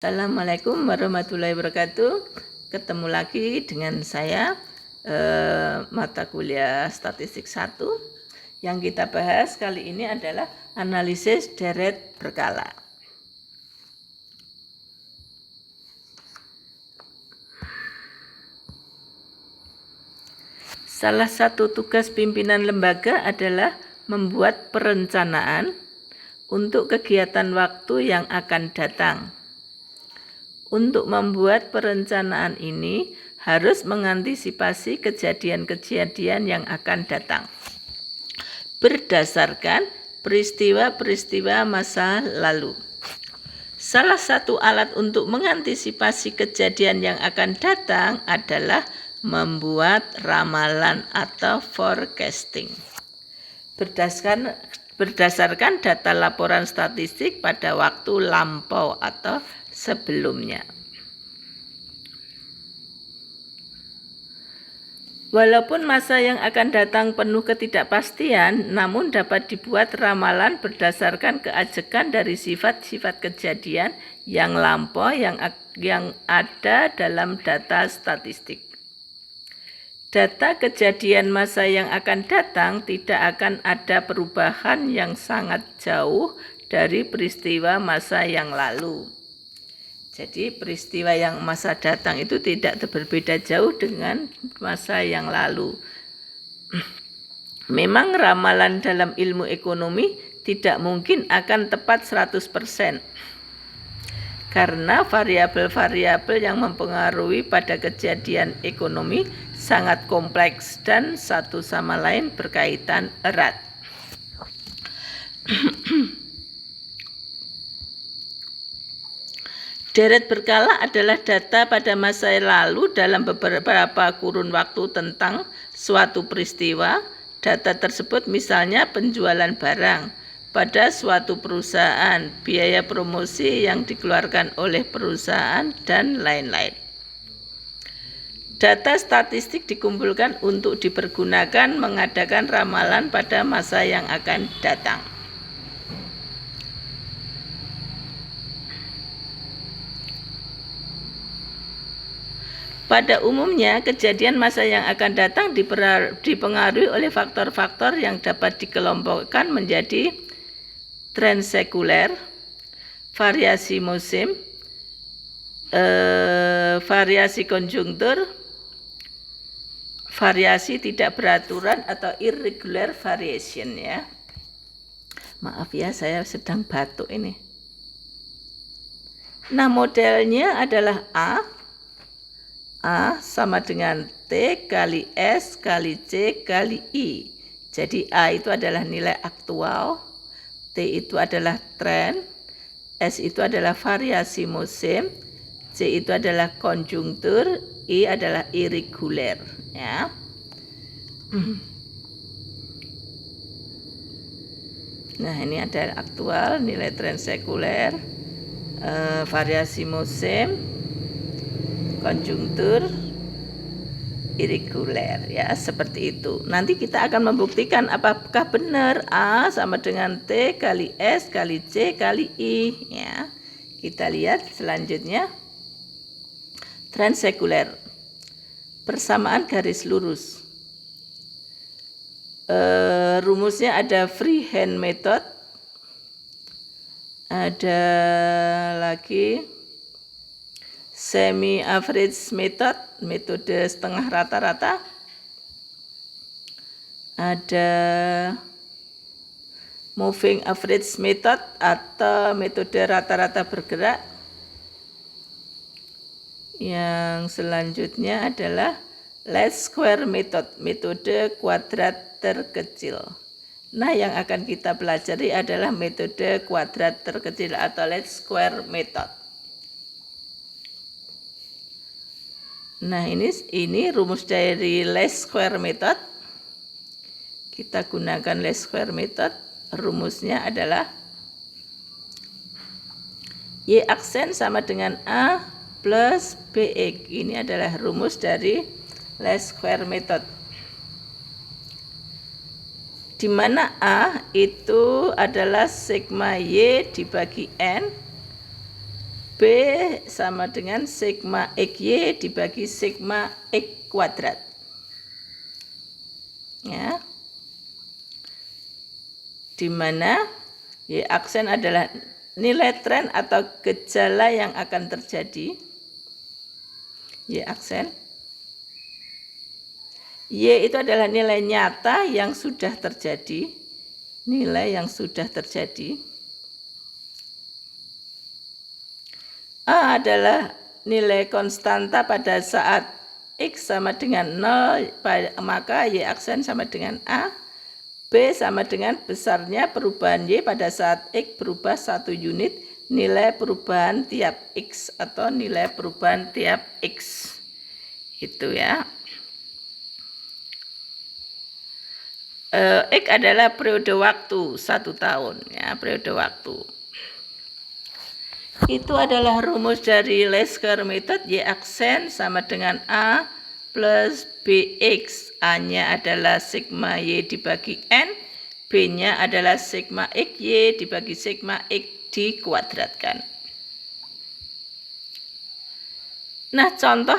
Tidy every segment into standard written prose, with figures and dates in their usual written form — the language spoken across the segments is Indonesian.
Assalamualaikum warahmatullahi wabarakatuh. Ketemu lagi dengan saya mata kuliah statistik 1. Yang kita bahas kali ini adalah analisis deret berkala. Salah satu tugas pimpinan lembaga adalah membuat perencanaan untuk kegiatan waktu yang akan datang. Untuk membuat perencanaan ini harus mengantisipasi kejadian-kejadian yang akan datang berdasarkan peristiwa-peristiwa masa lalu. Salah satu alat untuk mengantisipasi kejadian yang akan datang adalah membuat ramalan atau forecasting. Berdasarkan data laporan statistik pada waktu lampau atau sebelumnya. Walaupun masa yang akan datang penuh ketidakpastian, namun dapat dibuat ramalan berdasarkan keajekan dari sifat-sifat kejadian yang lampau yang ada dalam data statistik. Data kejadian masa yang akan datang tidak akan ada perubahan yang sangat jauh dari peristiwa masa yang lalu. Jadi peristiwa yang masa datang itu tidak berbeda jauh dengan masa yang lalu. Memang ramalan dalam ilmu ekonomi tidak mungkin akan tepat 100%. Karena variabel-variabel yang mempengaruhi pada kejadian ekonomi sangat kompleks dan satu sama lain berkaitan erat. Deret berkala adalah data pada masa lalu dalam beberapa kurun waktu tentang suatu peristiwa. Data tersebut misalnya penjualan barang pada suatu perusahaan, biaya promosi yang dikeluarkan oleh perusahaan, dan lain-lain. Data statistik dikumpulkan untuk dipergunakan mengadakan ramalan pada masa yang akan datang. Pada umumnya, kejadian masa yang akan datang dipengaruhi oleh faktor-faktor yang dapat dikelompokkan menjadi tren sekuler, variasi musim, variasi konjunktur, variasi tidak beraturan atau irregular variation ya. Maaf ya, saya sedang batuk ini. Nah, modelnya adalah A sama dengan T kali S kali C kali I. Jadi A itu adalah nilai aktual, T itu adalah tren, S itu adalah variasi musim, C itu adalah konjunktur, I adalah irregular. Ya. Nah, ini ada aktual, nilai tren sekuler, variasi musim, konjunktur, irregular ya, seperti itu. Nanti kita akan membuktikan apakah benar A sama dengan T kali S kali C kali I ya. Kita lihat selanjutnya. Tren sekuler. Persamaan garis lurus. Rumusnya ada freehand method. Ada lagi semi average method, metode setengah rata-rata. Ada moving average method atau metode rata-rata bergerak. Yang selanjutnya adalah least square method, metode kuadrat terkecil. Nah, yang akan kita pelajari adalah metode kuadrat terkecil atau least square method. Nah, ini rumus dari least square method. Kita gunakan least square method. Rumusnya adalah Y aksen sama dengan A plus BX. Ini adalah rumus dari least square method. Di mana A itu adalah sigma Y dibagi N. B sama dengan sigma XY dibagi sigma X kuadrat. Ya. Di mana Y aksen adalah nilai tren atau gejala yang akan terjadi. Y aksen. Y itu adalah nilai nyata yang sudah terjadi. Nilai yang sudah terjadi. A adalah nilai konstanta pada saat X sama dengan 0, maka Y aksen sama dengan A. B sama dengan besarnya perubahan Y pada saat X berubah 1 unit, nilai perubahan tiap X atau nilai perubahan tiap X. Itu ya. X adalah periode waktu 1 tahun, ya, periode waktu. Itu adalah rumus dari Lasker method. Y aksen sama dengan A plus BX. A-nya adalah sigma Y dibagi N. B-nya adalah sigma XY dibagi sigma X dikuadratkan. Nah, contoh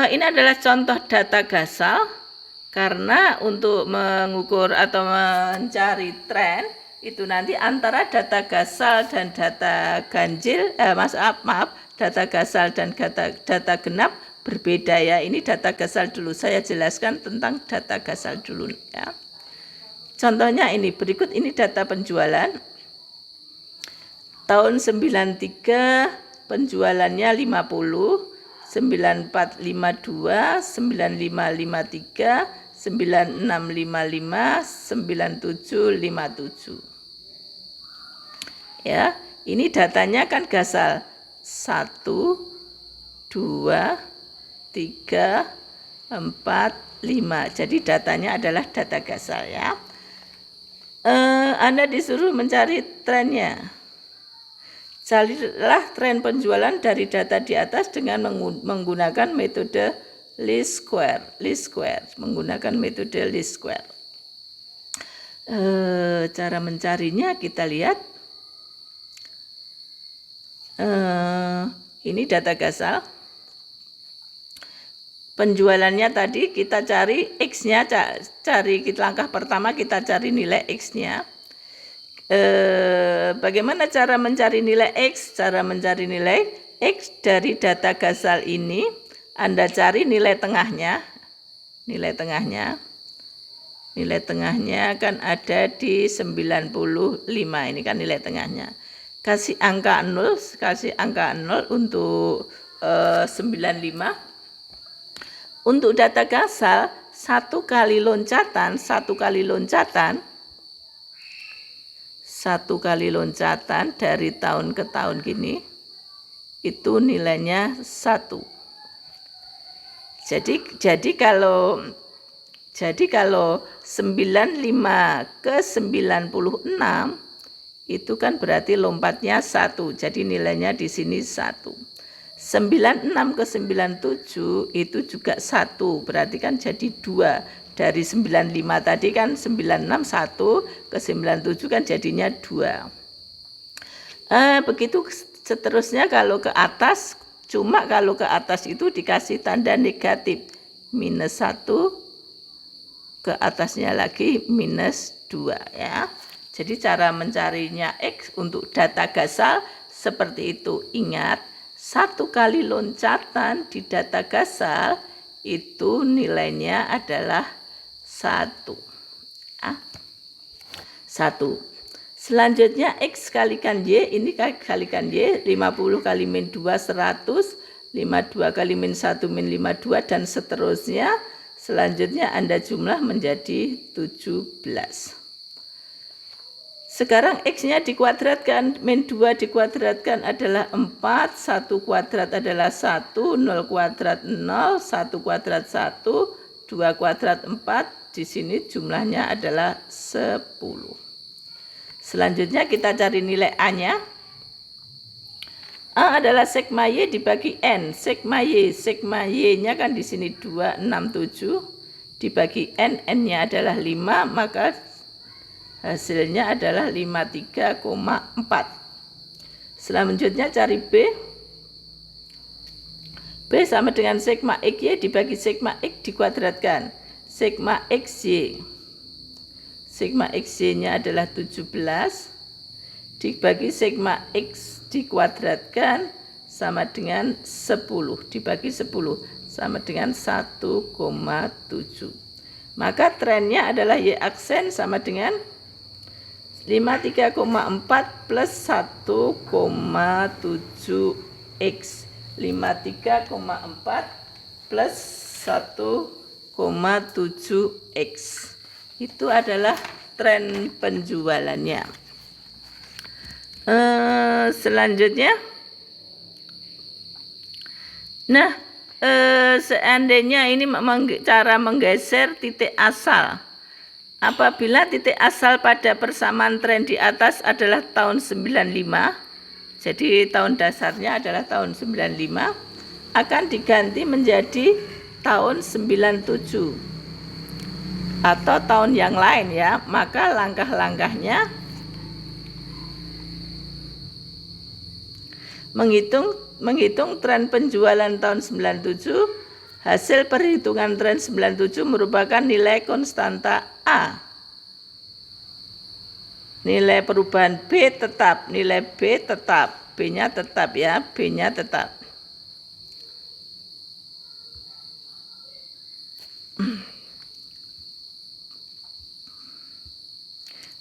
ini adalah contoh data Gasal. Karena untuk mengukur atau mencari tren, itu nanti antara data Gasal dan data ganjil, data Gasal dan data genap berbeda ya. Ini data Gasal dulu, saya jelaskan tentang data Gasal dulu ya. Contohnya ini, berikut ini data penjualan. Tahun 93 penjualannya 50, 9452, 9553, 9655, 9757. Ya, ini datanya kan Gasal 1, 2, 3, 4, 5. Jadi datanya adalah data Gasal ya. Anda disuruh mencari trennya. Carilah tren penjualan dari data di atas dengan menggunakan metode least square. Menggunakan metode least square. Cara mencarinya kita lihat. Ini data Gasal. Penjualannya tadi kita cari X-nya, langkah pertama kita cari nilai X-nya. Bagaimana cara mencari nilai X? Cara mencari nilai X dari data Gasal ini, Anda cari nilai tengahnya. Nilai tengahnya kan ada di 95, ini kan nilai tengahnya. Kasih angka 0 untuk 95. Untuk data Gasal, satu kali loncatan dari tahun ke tahun gini, itu nilainya 1. Jadi kalau 95 ke 96 itu kan berarti lompatnya 1. Jadi nilainya di sini 1. 96 ke 97 itu juga 1. Berarti kan jadi 2. Dari 95 tadi kan 96 1 ke 97 kan jadinya 2. Begitu seterusnya kalau ke atas, cuma kalau ke atas itu dikasih tanda negatif. Minus 1, ke atasnya lagi minus 2 ya. Jadi cara mencarinya X untuk data Gasal seperti itu. Ingat, satu kali loncatan di data Gasal itu nilainya adalah 1. 1. Selanjutnya X kalikan Y, ini kalikan Y, 50 kali min 2, 100, 52 kali min 1, min 52, dan seterusnya. Selanjutnya Anda jumlah menjadi 17. Sekarang X-nya dikuadratkan, min 2 dikuadratkan adalah 4, 1 kuadrat adalah 1, 0 kuadrat 0, 1 kuadrat 1, 2 kuadrat 4, di sini jumlahnya adalah 10. Selanjutnya kita cari nilai A-nya. A adalah sigma Y dibagi N. Sigma Y-nya kan di sini 267 dibagi N, N-nya adalah 5, maka Hasilnya adalah 53,4. Selanjutnya cari B. B sama dengan sigma XY dibagi sigma X dikuadratkan. Sigma XY. Sigma XY-nya adalah 17 dibagi sigma X dikuadratkan sama dengan 10 dibagi 10 sama dengan 1,7. Maka trennya adalah Y aksen sama dengan 53,4 plus 1,7X. 53,4 plus 1,7X. Itu adalah tren penjualannya. Selanjutnya, nah, seandainya ini cara menggeser titik asal. Apabila titik asal pada persamaan tren di atas adalah tahun 95, jadi tahun dasarnya adalah tahun 95, akan diganti menjadi tahun 97 atau tahun yang lain ya. Maka langkah-langkahnya menghitung tren penjualan tahun 97. Hasil perhitungan tren 97 merupakan nilai konstanta A. Nilai perubahan B tetap, nilai B tetap, B-nya tetap ya, B-nya tetap.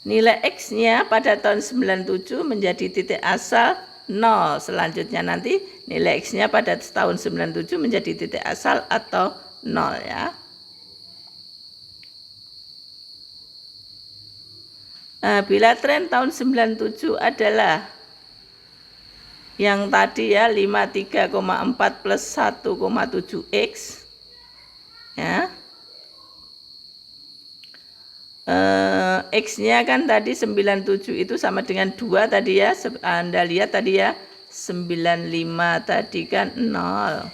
Nilai X-nya pada tahun 97 menjadi titik asal 0. Selanjutnya nanti nilai X-nya pada tahun 97 menjadi titik asal atau 0 ya. Nah, bila tren tahun 97 adalah yang tadi ya 53,4 plus 1,7X ya. X-nya kan tadi 97 itu sama dengan 2 tadi ya. Anda lihat tadi ya, 95 tadi kan 0.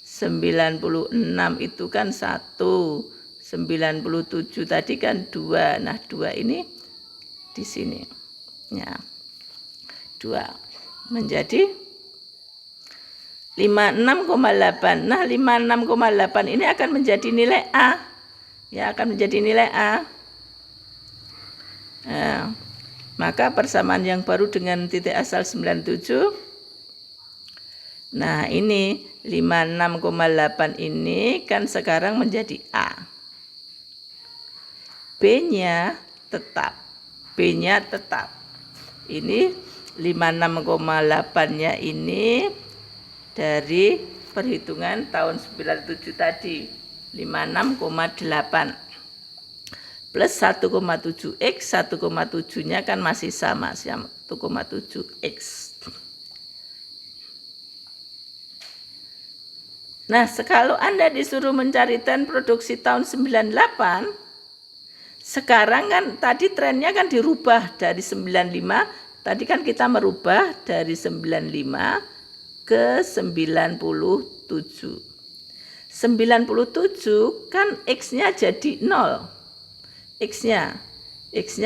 96 itu kan 1. 97 tadi kan 2. Nah, 2 ini di sini. Ya. 2 menjadi 56,8. Nah, 56,8 ini akan menjadi nilai A. Ya, akan menjadi nilai A. Nah, maka persamaan yang baru dengan titik asal 97. Nah, ini 56,8 ini kan sekarang menjadi A. B-nya tetap. B-nya tetap. Ini 56,8-nya ini dari perhitungan tahun 97 tadi. 56,8 plus 1,7X, 1,7-nya kan masih sama, 1,7X. Nah, kalau Anda disuruh mencari tren produksi tahun 98, sekarang kan tadi trennya kan dirubah dari 95, tadi kan kita merubah dari 95 ke 97. 97 kan X-nya jadi 0. X-nya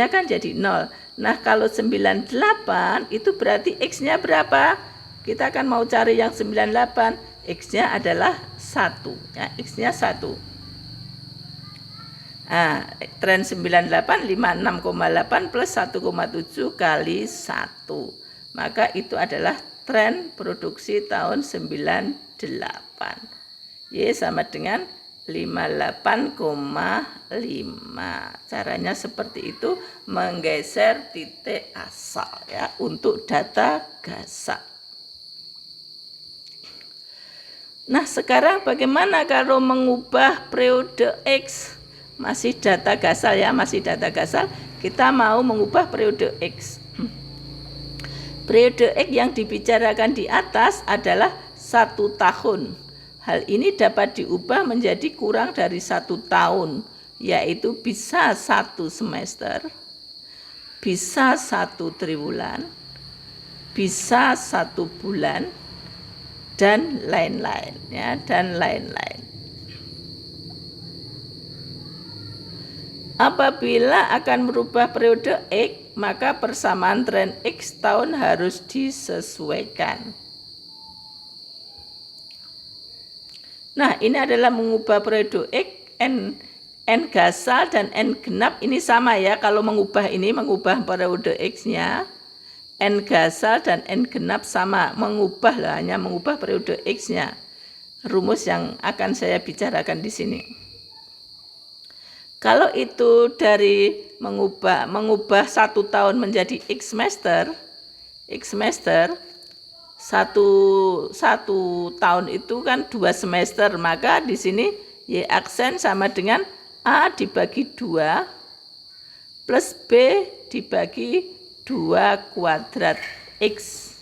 kan jadi 0. Nah, kalau 98 itu berarti X-nya berapa? Kita kan mau cari yang 98. X-nya adalah 1. Ya, X-nya 1. Nah, tren 98 56,8 plus 1,7 kali 1. Maka itu adalah tren produksi tahun 98. Y sama dengan 58,5. Caranya seperti itu, menggeser titik asal ya untuk data gasak. Nah, sekarang bagaimana kalau mengubah periode X? Masih data gasal ya, masih data gasal. Kita mau mengubah periode X. Periode X yang dibicarakan di atas adalah 1 tahun. Hal ini dapat diubah menjadi kurang dari 1 tahun, yaitu bisa 1 semester, bisa 1 triwulan, bisa 1 bulan, dan lain-lain ya, dan lain-lain. Apabila akan merubah periode X, maka persamaan tren X tahun harus disesuaikan. Nah, ini adalah mengubah periode X, N gasal dan N genap ini sama ya. Kalau mengubah periode X-nya, N gasal dan N genap sama, hanya mengubah periode X-nya. Rumus yang akan saya bicarakan di sini. Kalau itu dari mengubah 1 tahun menjadi X semester, satu tahun itu kan 2 semester, maka di sini Y aksen sama dengan A dibagi 2 plus B dibagi 2 kuadrat X,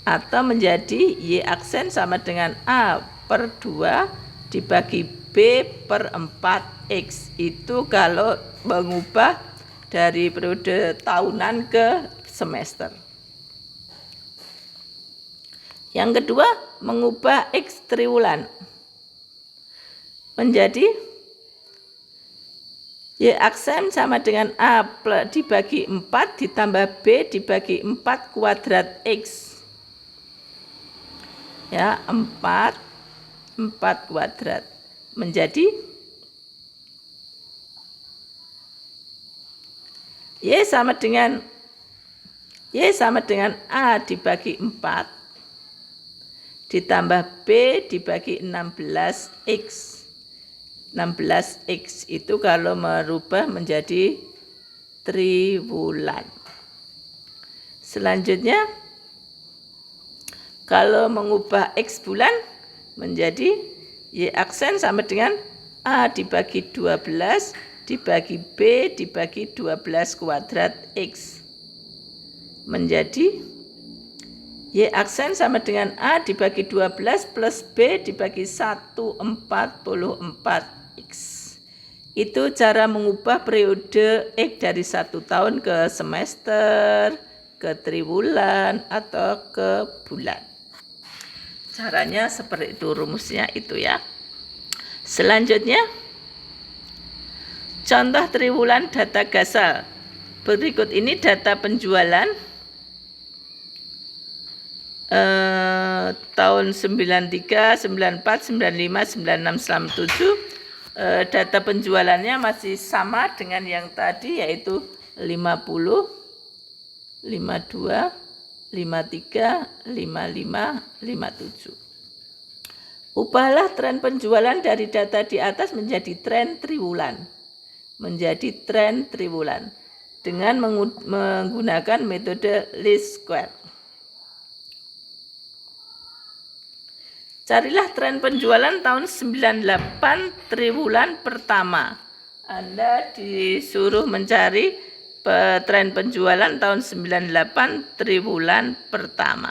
atau menjadi Y aksen sama dengan A per 2 dibagi B per 4X. Itu kalau mengubah dari periode tahunan ke semester. Yang kedua, mengubah X triwulan menjadi Y aksen sama dengan A dibagi 4 ditambah B dibagi 4 kuadrat X. Ya, 4 kuadrat menjadi Y sama dengan A dibagi 4 ditambah B dibagi 16X. 16X itu kalau merubah menjadi triwulan. Selanjutnya, kalau mengubah X bulan menjadi Y aksen sama dengan A dibagi 12 dibagi B dibagi 12 kuadrat X. Menjadi Y aksen sama dengan A dibagi 12 plus B dibagi 1/44X. Itu cara mengubah periode X dari 1 tahun ke semester, ke triwulan, atau ke bulan. Caranya seperti itu, rumusnya itu ya. Selanjutnya, contoh triwulan data gasal. Berikut ini data penjualan tahun 93, 94, 95, 96, 97. Data penjualannya masih sama dengan yang tadi, yaitu 50, 52, 53, 55, 57. Ubahlah tren penjualan dari data di atas menjadi tren triwulan. Dengan menggunakan metode least square. Carilah tren penjualan tahun 98 triwulan pertama. Anda disuruh mencari tren penjualan tahun 98 triwulan pertama.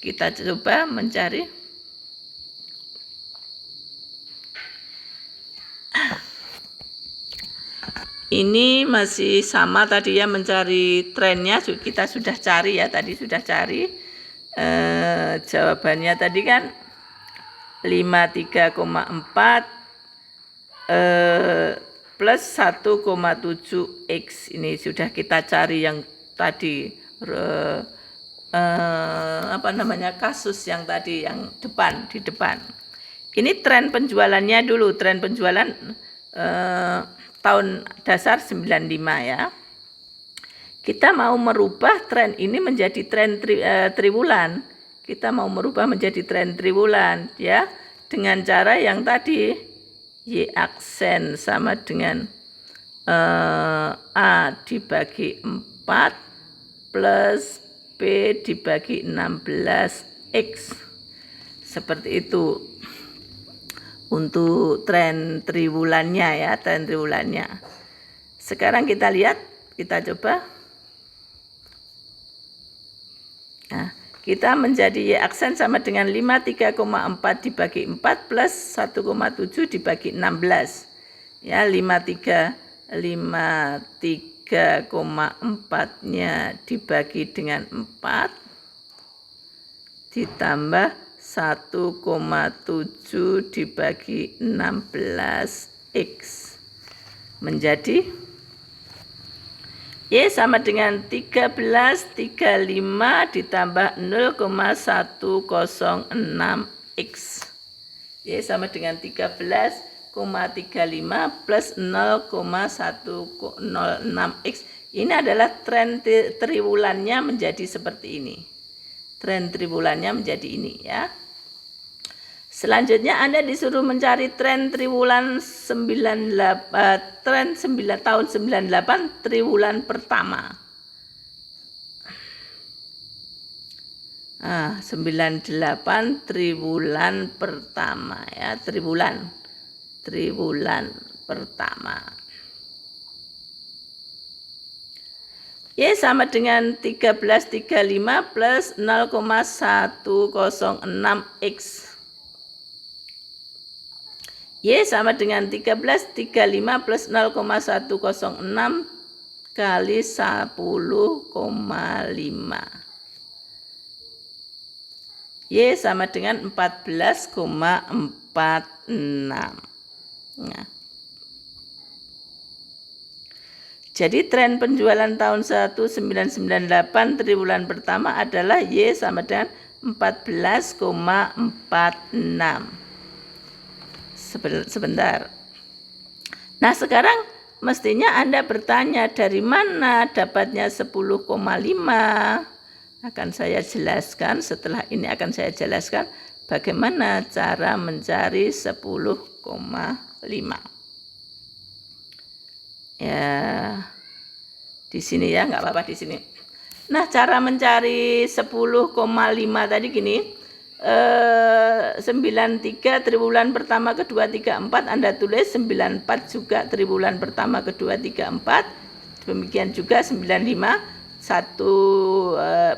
Kita coba mencari. Ini masih sama tadi ya, mencari trennya kita sudah cari ya, tadi sudah cari. Jawabannya tadi kan 53,4 plus 1,7X. Ini sudah kita cari yang tadi kasus yang tadi yang di depan. Ini tren penjualannya dulu, tren penjualan tahun dasar 95 ya. Kita mau merubah tren ini menjadi tren triwulan. Kita mau merubah menjadi tren triwulan ya, dengan cara yang tadi. Y aksen sama dengan A dibagi 4 plus B dibagi 16X. Seperti itu untuk tren triwulannya ya, tren triwulannya. Sekarang kita lihat, kita coba. Nah, kita menjadi Y aksen sama dengan 53,4 dibagi 4 plus 1,7 dibagi 16. Ya, 53,4-nya dibagi dengan 4 ditambah 1,7 dibagi 16 X. Menjadi Y sama dengan 1335 ditambah 0,106X. Y sama dengan 13,35 plus 0,106X. Ini adalah tren triwulannya menjadi seperti ini. Tren triwulannya menjadi ini ya. Selanjutnya Anda disuruh mencari tren triwulan tahun 98 triwulan pertama. 98 triwulan pertama ya, triwulan pertama. Y sama dengan 1335 plus 0,106X. Y sama dengan 1335 plus 0,106 kali 10,5. Y sama dengan 14,46. Nah. Jadi tren penjualan tahun 1998 triwulan pertama adalah Y sama dengan 14,46. Sebentar. Nah sekarang mestinya Anda bertanya dari mana dapatnya 10,5. Akan saya jelaskan, setelah ini akan saya jelaskan bagaimana cara mencari 10,5. Ya, di sini ya, nggak apa-apa di sini. Nah, cara mencari 10,5 tadi gini. 93 triwulan pertama, kedua, 3, 4 Anda tulis, 94 juga triwulan pertama, kedua, 3, 4. Demikian juga 95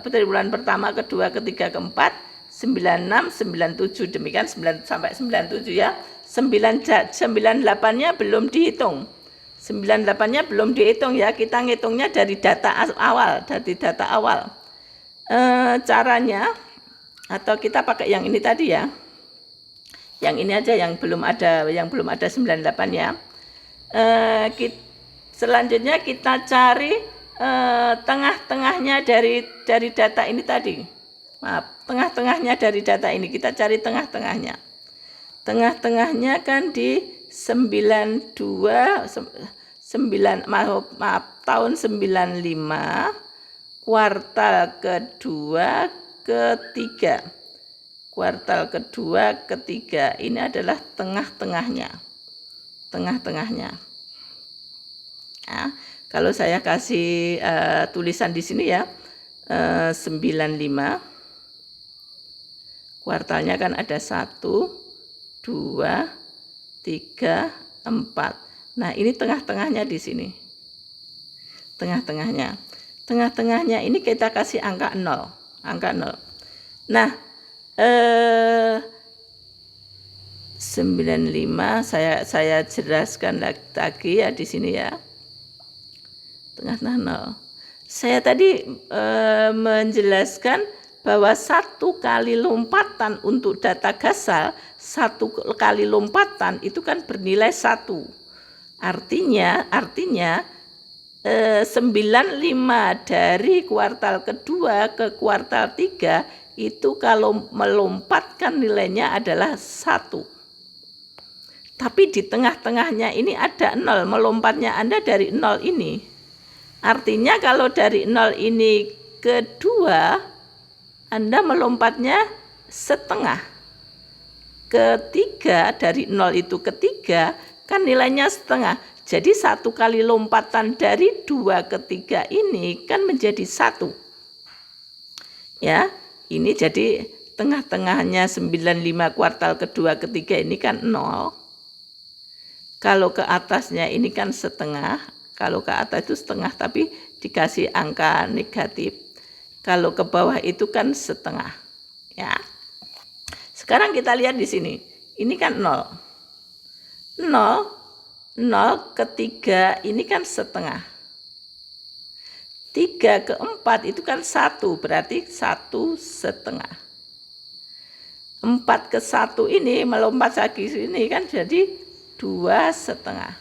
triwulan pertama, kedua, ketiga, keempat, 96, 97, demikian 9 sampai 97 ya. 98-nya belum dihitung. 98-nya belum dihitung ya, kita ngitungnya dari data awal, caranya atau kita pakai yang ini tadi ya. Yang ini aja yang belum ada 98 ya. Selanjutnya kita cari tengah-tengahnya dari data ini tadi. Maaf, tengah-tengahnya dari data ini kita cari tengah-tengahnya. Tengah-tengahnya kan di tahun 95 kuartal kedua ketiga ini adalah tengah-tengahnya ya, kalau saya kasih tulisan di sini ya 95 kuartalnya kan ada 1, 2, 3, 4. Nah, ini tengah-tengahnya di sini. Tengah-tengahnya ini kita kasih angka 0. Nah, 95 saya jelaskan lagi ya di sini ya. Tengah-tengah 0. Saya tadi menjelaskan bahwa 1 kali lompatan untuk data Gasal, 1 kali lompatan itu kan bernilai 1. Artinya 95 dari kuartal kedua ke kuartal 3 itu kalau melompatkan nilainya adalah 1. Tapi di tengah-tengahnya ini ada 0, melompatnya Anda dari 0 ini. Artinya kalau dari 0 ini ke 2, Anda melompatnya setengah. Ketiga, dari 0 itu ke 3, kan nilainya setengah. Jadi 1 kali lompatan dari 2 ke 3 ini kan menjadi 1. Ya, ini jadi tengah-tengahnya 95 kuartal kedua ketiga ini kan 0. Kalau ke atasnya ini kan setengah. Kalau ke atas itu setengah tapi dikasih angka negatif. Kalau ke bawah itu kan setengah, ya. Sekarang kita lihat di sini, ini kan 0. 0 ke 3 ini kan setengah. 3 ke 4 itu kan 1, berarti 1 setengah. 4 ke 1 ini melompat lagi sini kan jadi 2 2,5.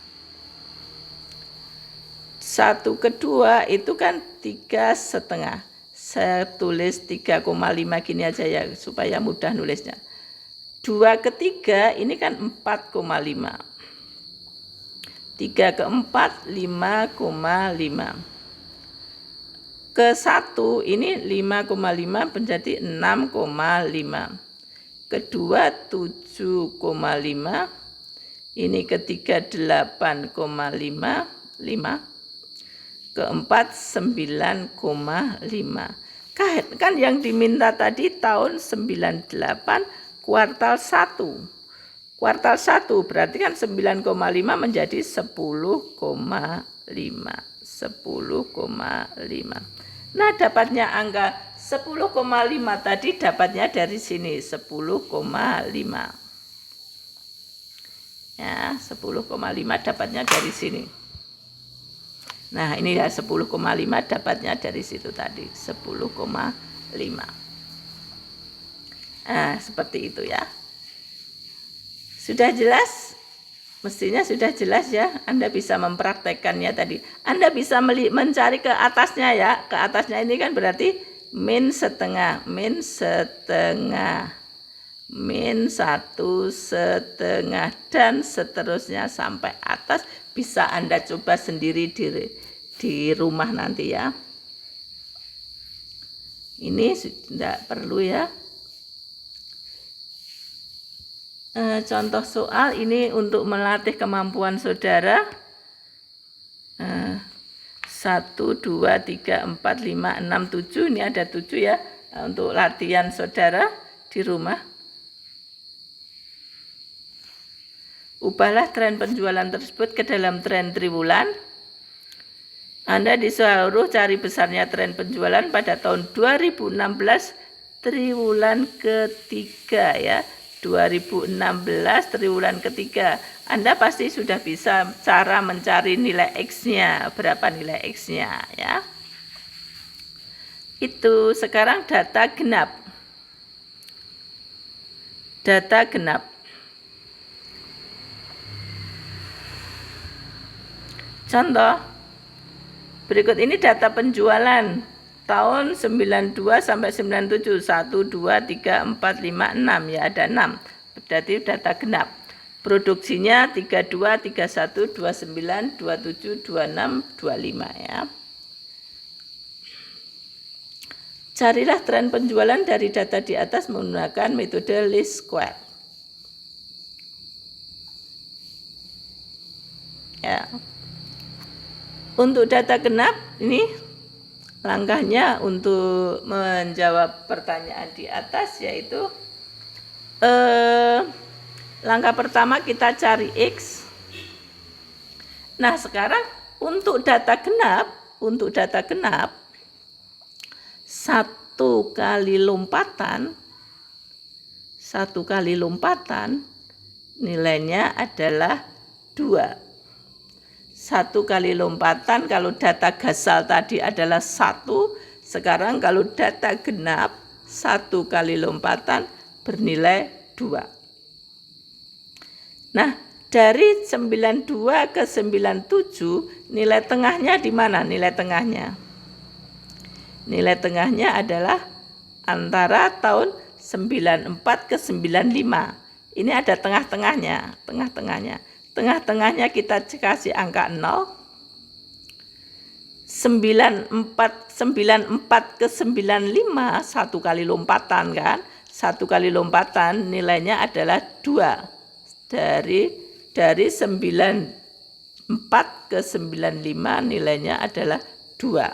1/2 itu kan 3,5. Saya tulis 3,5 gini aja ya supaya mudah nulisnya. 2/3 ini kan 4,5. 3/4 5,5. Ke-1 ini 5,5 menjadi 6,5. Kedua 7,5. Ini ketiga 8,5. Keempat 9,5. Kan yang diminta tadi tahun 98 kuartal 1. Kuartal 1 berarti kan 9,5 menjadi 10,5. 10,5. Nah, dapatnya angka 10,5 tadi dapatnya dari sini 10,5. Ya, 10,5 dapatnya dari sini. Nah, ini ya 10,5 dapatnya dari situ tadi 10,5. Nah, seperti itu ya. Sudah jelas? Mestinya sudah jelas ya. Anda bisa mempraktekkannya tadi. Anda bisa mencari ke atasnya ya. Ke atasnya ini kan berarti min setengah, min setengah, min 1/2 dan seterusnya sampai atas. Bisa Anda coba sendiri di rumah nanti ya. Ini tidak perlu ya. Contoh soal ini untuk melatih kemampuan saudara. 1, 2, 3, 4, 5, 6, 7. Ini ada 7 ya untuk latihan saudara di rumah. Ubahlah tren penjualan tersebut ke dalam tren triwulan. Anda disuruh cari besarnya tren penjualan pada tahun 2016 triwulan ketiga ya. 2016 triwulan ketiga. Anda pasti sudah bisa cara mencari nilai X-nya, berapa nilai X-nya ya. Itu sekarang data genap. Data genap. Contoh, berikut ini data penjualan tahun 92 sampai 97, 1, 2, 3, 4, 5, 6 ya, ada 6. Berarti data genap. Produksinya 32, 31, 29, 27, 26, 25 ya. Carilah tren penjualan dari data di atas menggunakan metode least square. Ya. Untuk data genap ini langkahnya untuk menjawab pertanyaan di atas yaitu langkah pertama kita cari X. Nah, sekarang untuk data genap, 1 kali lompatan nilainya adalah 2. 1 kali lompatan kalau data gasal tadi adalah 1, sekarang kalau data genap 1 kali lompatan bernilai 2. Nah, dari 92 ke 97 nilai tengahnya di mana? Nilai tengahnya adalah antara tahun 94 ke 95. Ini ada tengah-tengahnya. Tengah-tengahnya kita kasih angka 0. 94 ke 95 1 kali lompatan kan. 1 kali lompatan nilainya adalah 2. Dari 94 ke 95 nilainya adalah 2.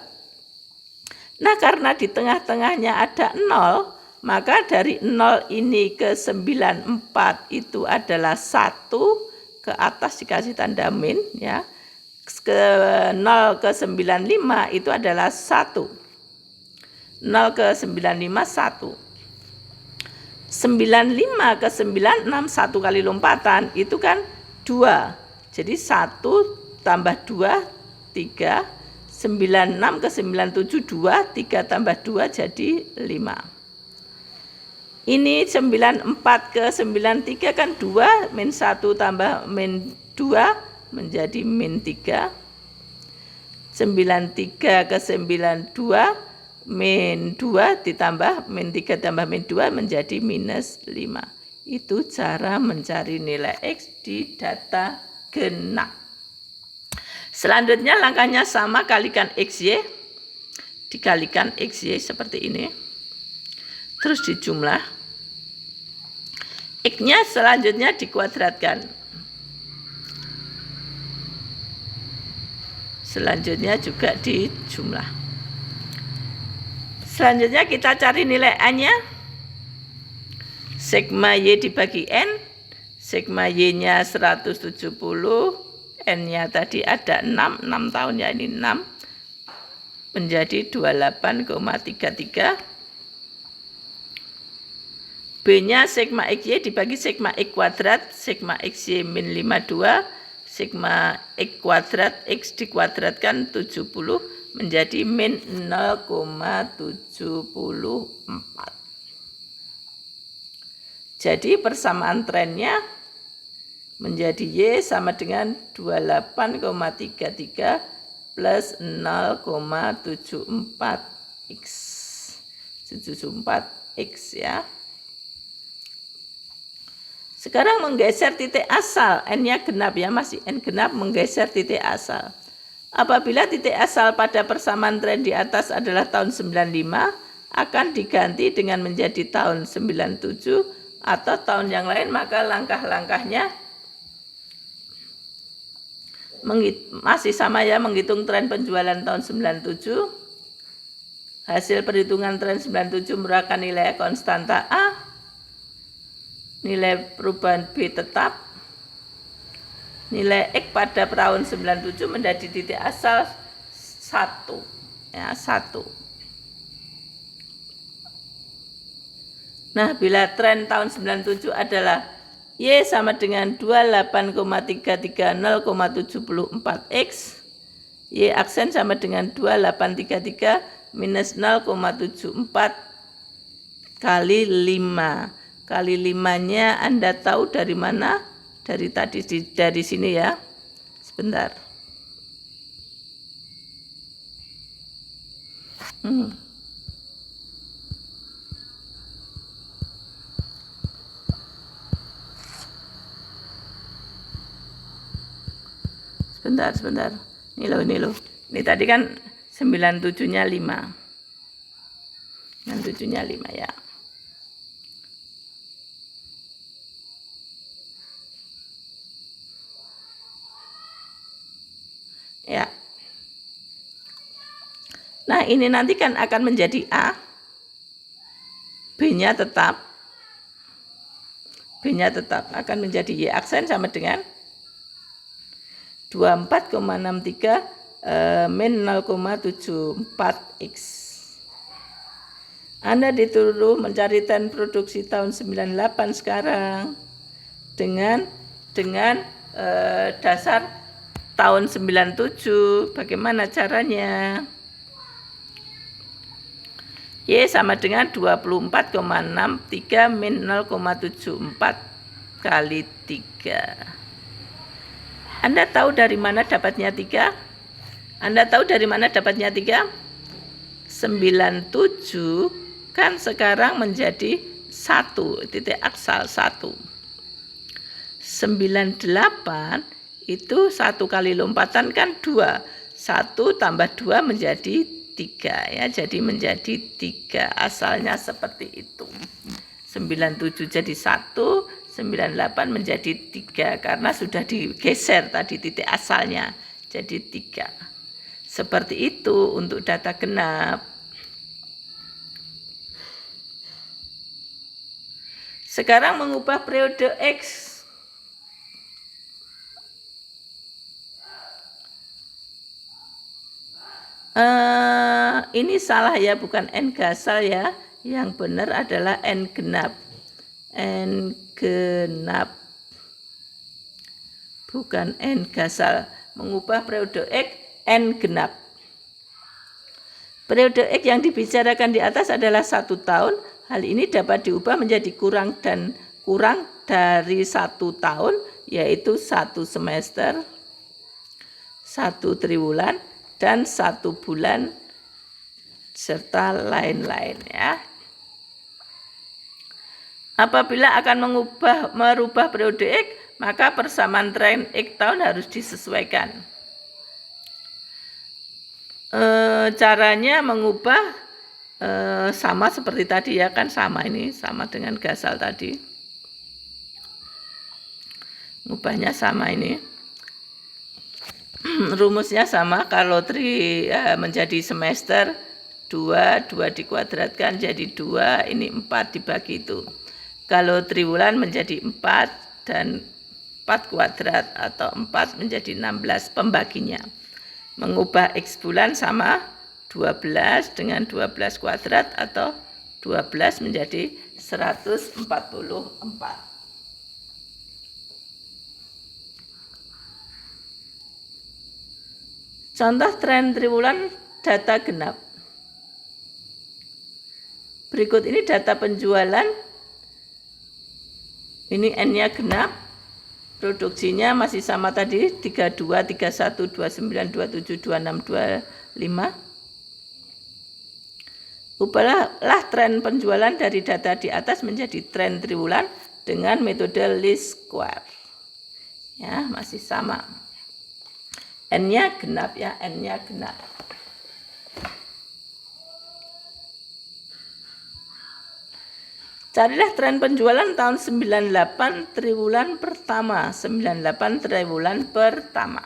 Nah, karena di tengah-tengahnya ada 0, maka dari 0 ini ke 94 itu adalah 1. Ke atas dikasih tanda min ya. Ke 0 ke 95 itu adalah 1. 0 ke 95 1. 95 ke 96 1 kali lompatan itu kan 2. Jadi 1 tambah 2 3. 96 ke 97 2, 3 tambah 2 jadi 5. Ini 94 ke 93 kan 2 min 1 tambah min 2 menjadi min 3. 93 ke 92 min 2 ditambah min 3 tambah min 2 menjadi minus 5. Itu cara mencari nilai X di data genap. Selanjutnya langkahnya sama, kalikan XY. Dikalikan XY seperti ini. Terus dijumlah. X-nya selanjutnya dikuadratkan. Selanjutnya juga dijumlah. Selanjutnya kita cari nilai A-nya. Sigma Y dibagi N. Sigma Y-nya 170. N-nya tadi ada 6 tahun ya, ini 6. Menjadi 28,33. B-nya sigma XY dibagi sigma X kuadrat, sigma XY min 52, sigma X kuadrat X dikuadratkan 70 menjadi min 0,74. Jadi persamaan trennya menjadi Y sama dengan 28,33 plus 0,74X. 74X ya. Sekarang menggeser titik asal, N-nya genap ya, masih N genap, menggeser titik asal. Apabila titik asal pada persamaan tren di atas adalah tahun 95, akan diganti dengan menjadi tahun 97 atau tahun yang lain, maka langkah-langkahnya masih sama ya, menghitung tren penjualan tahun 97. Hasil perhitungan tren 97 merupakan nilai konstanta A. Nilai perubahan B tetap. Nilai X pada tahun 97 menjadi titik asal 1. Ya, 1. Nah, bila tren tahun 97 adalah Y sama dengan 28,330,74 X, Y aksen sama dengan 2833 minus 0,74 kali 5. Kali 5-nya Anda tahu dari mana? Dari tadi, dari sini ya. Sebentar. Sebentar. Ini loh. Ini tadi kan 97-nya 5. 97-nya 5 ya. Ya. Nah, ini nanti kan akan menjadi A. B-nya tetap. B-nya tetap akan menjadi Y aksen sama dengan 24,63 min 0,74X. Anda dituduh mencari tren produksi tahun 98 sekarang dengan dasar tahun 97, bagaimana caranya? Y sama dengan 24,63 min 0,74 kali 3. Anda tahu dari mana dapatnya 3? Anda tahu dari mana dapatnya 3? 97 kan sekarang menjadi 1, titik asal 1. 98 itu 1 kali lompatan kan 2. 1 tambah 2 menjadi 3 ya. Jadi menjadi 3. Asalnya seperti itu. 97 jadi 1, 98 menjadi 3 karena sudah digeser tadi titik asalnya. Jadi 3. Seperti itu untuk data genap. Sekarang mengubah periode X. Ini salah ya, bukan N gasal ya. Yang benar adalah N genap. N genap. Bukan N gasal. Mengubah periode X N genap. Periode X yang dibicarakan di atas adalah 1 tahun. Hal ini dapat diubah menjadi kurang dari 1 tahun, yaitu 1 semester, 1 triwulan, dan 1 bulan, serta lain-lain ya. Apabila akan merubah periode X, maka persamaan tren X tahun harus disesuaikan. Caranya mengubah sama seperti tadi ya, kan sama ini, sama dengan Gasal tadi. Ngubahnya sama ini. Rumusnya sama, kalau tri menjadi semester, 2 dikuadratkan jadi 2, ini 4 dibagi itu. Kalau triwulan menjadi 4 dan 4 kuadrat atau 4 menjadi 16 pembaginya. Mengubah X bulan sama 12 dengan 12 kuadrat atau 12 menjadi 144. Contoh tren triwulan data genap. Berikut ini data penjualan. Ini N-nya genap. Produksinya masih sama tadi, 32, 31, 29, 27, 26, 25. Ubahlah tren penjualan dari data di atas menjadi tren triwulan dengan metode least square. Ya, masih sama. N-nya genap ya, N-nya genap. Carilah tren penjualan tahun 98 triwulan pertama, 98 triwulan pertama.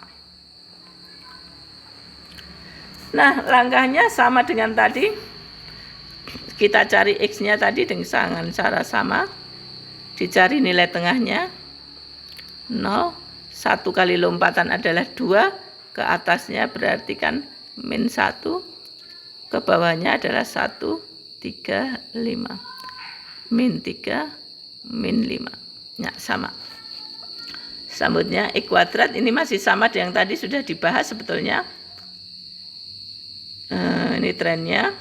Nah, langkahnya sama dengan tadi. Kita cari X-nya tadi dengan cara sama. Dicari nilai tengahnya. 0. 1 kali lompatan adalah 2. Ke atasnya berarti kan min 1. Ke bawahnya adalah 1, 3, 5. Min 3, min 5. Ya, sama. Selanjutnya X kuadrat ini masih sama dengan yang tadi sudah dibahas sebetulnya. Ini trennya.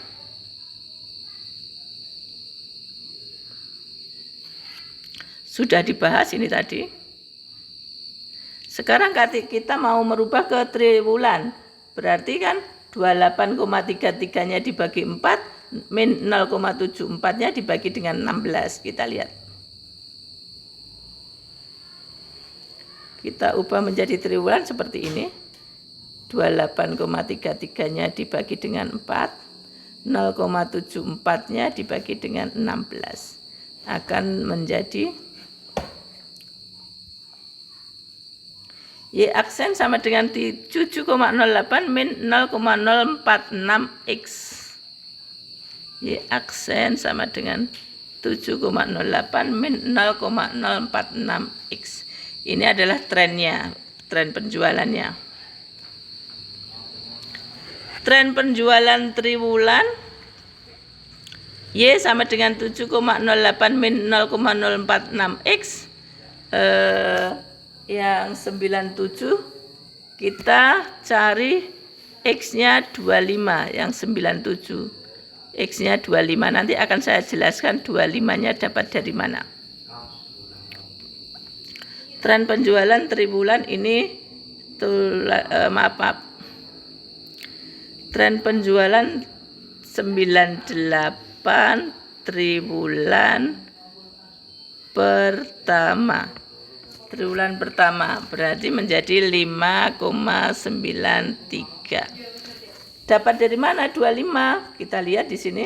Sudah dibahas ini tadi. Sekarang kita mau merubah ke triwulan. Berarti kan 28,33-nya dibagi 4, min 0,74-nya dibagi dengan 16. Kita lihat. Kita ubah menjadi triwulan seperti ini. 28,33-nya dibagi dengan 4, 0,74-nya dibagi dengan 16. Akan menjadi Y aksen sama dengan 7,08 min 0,046 X. Y aksen sama dengan 7,08 min 0,046 X. Ini adalah trennya, tren penjualannya. Tren penjualan triwulan Y sama dengan 7,08 min 0,046 X. Yang 97 kita cari X-nya 25, yang 97 X-nya 25. Nanti akan saya jelaskan 25-nya dapat dari mana. Tren penjualan triwulan ini tren penjualan 98 triwulan pertama. Triwulan pertama berarti menjadi 5,93. Dapat dari mana 25? Kita lihat di sini.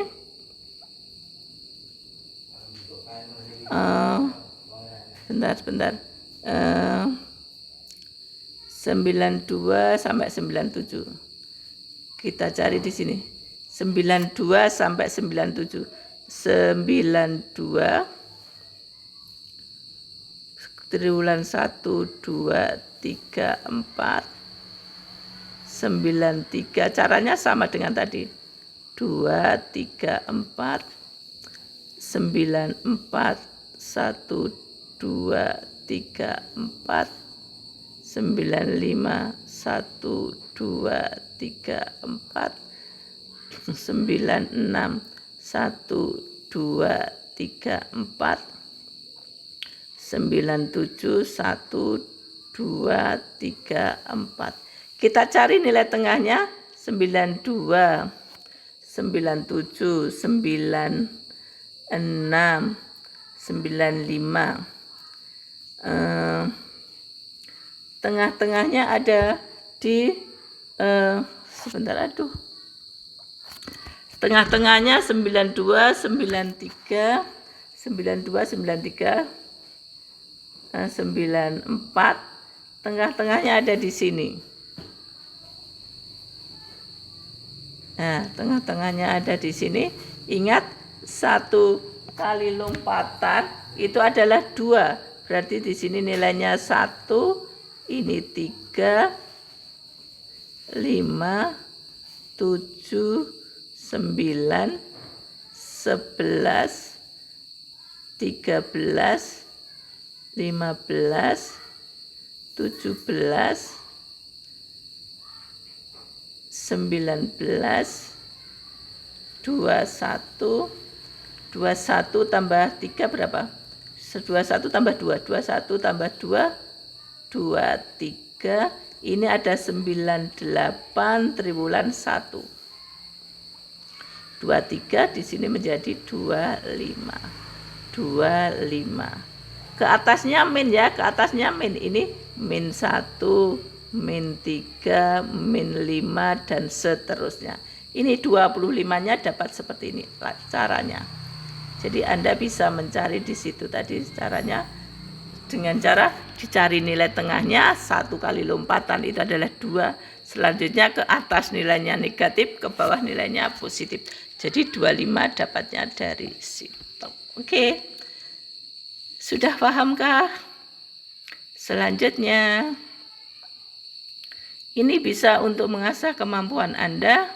Sebentar. 92 sampai 97. Kita cari di sini. 92 sampai 97. 92 triwulan 1, 2, 3, 4, 93. Caranya sama dengan tadi. 2, 3, 4, 94, 1, 2, 3, 4, 95, 1, 2, 3, 4, 96, 1, 2, 3, 4, 97, 1, 2, 3, 4. Kita cari nilai tengahnya 92, 97, 96, 95. Tengah-tengahnya ada di tengah-tengahnya 92, 93, 92, 93, 94. Tengah-tengahnya ada di sini. Nah, tengah-tengahnya ada di sini. Ingat, 1 kali lompatan itu adalah 2. Berarti di sini nilainya 1, ini 3, 5, 7, 9, 11, 13, 15, 17, 19, 21, 21 tambah 3 berapa? 21 tambah 2, 21 tambah 2, 23. Ini ada 98 triwulan 1. 23 di sini menjadi 25. 25. Ke atasnya min ya, ke atasnya min. Ini min 1, min 3, min 5 dan seterusnya. Ini 25-nya dapat seperti ini caranya. Jadi Anda bisa mencari di situ tadi caranya dengan cara dicari nilai tengahnya, 1 kali lompatan itu adalah 2. Selanjutnya ke atas nilainya negatif, ke bawah nilainya positif. Jadi 25 dapatnya dari situ. Oke. Sudah pahamkah? Selanjutnya, ini bisa untuk mengasah kemampuan Anda.